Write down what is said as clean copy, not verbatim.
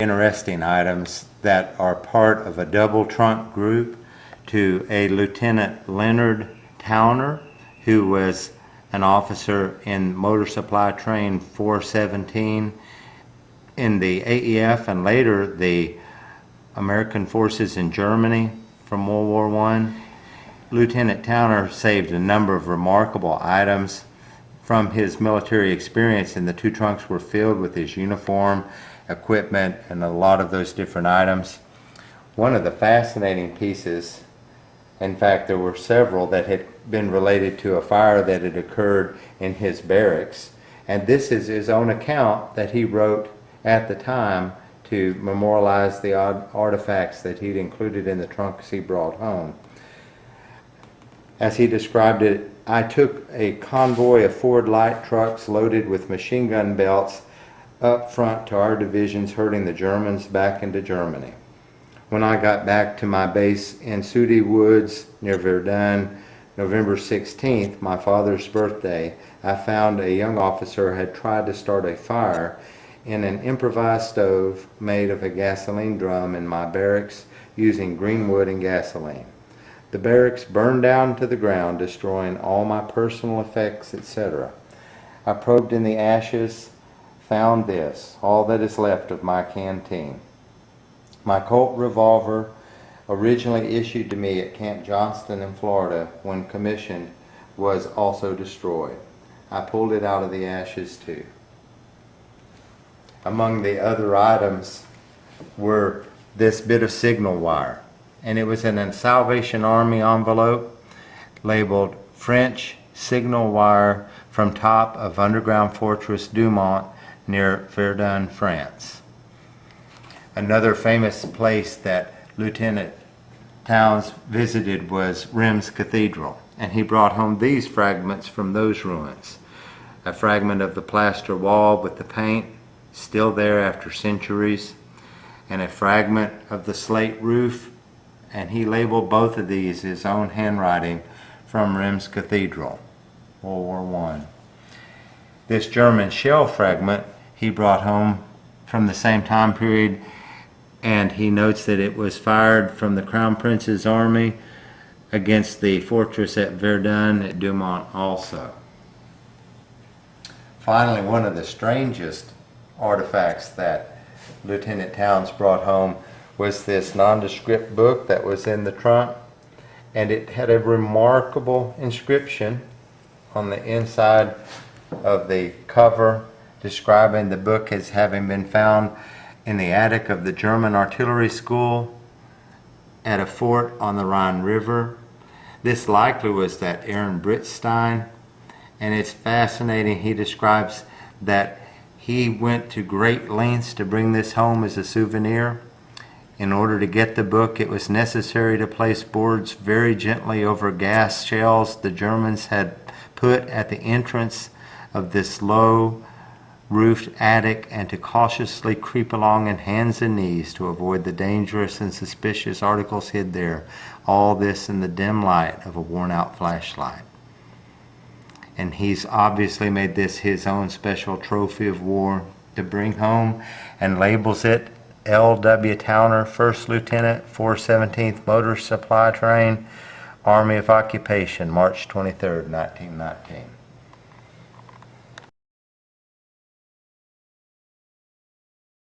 Interesting items that are part of a double trunk group to a Lieutenant Leonard Towner, who was an officer in Motor Supply Train 417 in the AEF and later the American forces in Germany from World War I. Lieutenant Towner saved a number of remarkable items from his military experience, and the two trunks were filled with his uniform, equipment, and a lot of those different items. One of the fascinating pieces, in fact there were several that had been related to a fire that had occurred in his barracks, and this is his own account that he wrote at the time to memorialize the artifacts that he'd included in the trunks he brought home. As he described it, I took a convoy of Ford light trucks loaded with machine gun belts up front to our divisions, herding the Germans back into Germany. When I got back to my base in Sudi Woods near Verdun, November 16th, my father's birthday, I found a young officer had tried to start a fire in an improvised stove made of a gasoline drum in my barracks using green wood and gasoline. The barracks burned down to the ground, destroying all my personal effects, etc. I probed in the ashes, found this, all that is left of my canteen. My Colt revolver, originally issued to me at Camp Johnston in Florida when commissioned, was also destroyed. I pulled it out of the ashes too. Among the other items were this bit of signal wire, and it was in a Salvation Army envelope labeled French signal wire from top of underground fortress Dumont near Verdun, France. Another famous place that Lieutenant Towns visited was Reims Cathedral, and he brought home these fragments from those ruins. A fragment of the plaster wall with the paint still there after centuries, and a fragment of the slate roof, and he labeled both of these his own handwriting from Reims Cathedral, World War I. This German shell fragment he brought home from the same time period, and he notes that it was fired from the Crown Prince's army against the fortress at Verdun at Dumont also. Finally, one of the strangest artifacts that Lieutenant Towns brought home was this nondescript book that was in the trunk, and it had a remarkable inscription on the inside of the cover describing the book as having been found in the attic of the German artillery school at a fort on the Rhine River. This likely was that Aaron Brittstein, and it's fascinating. He describes that he went to great lengths to bring this home as a souvenir. In order to get the book, it was necessary to place boards very gently over gas shells the Germans had put at the entrance of this low roofed attic, and to cautiously creep along on hands and knees to avoid the dangerous and suspicious articles hid there. All this in the dim light of a worn-out flashlight. And he's obviously made this his own special trophy of war to bring home, and labels it L.W. Towner, 1st Lieutenant, 417th Motor Supply Train, Army of Occupation, March 23, 1919.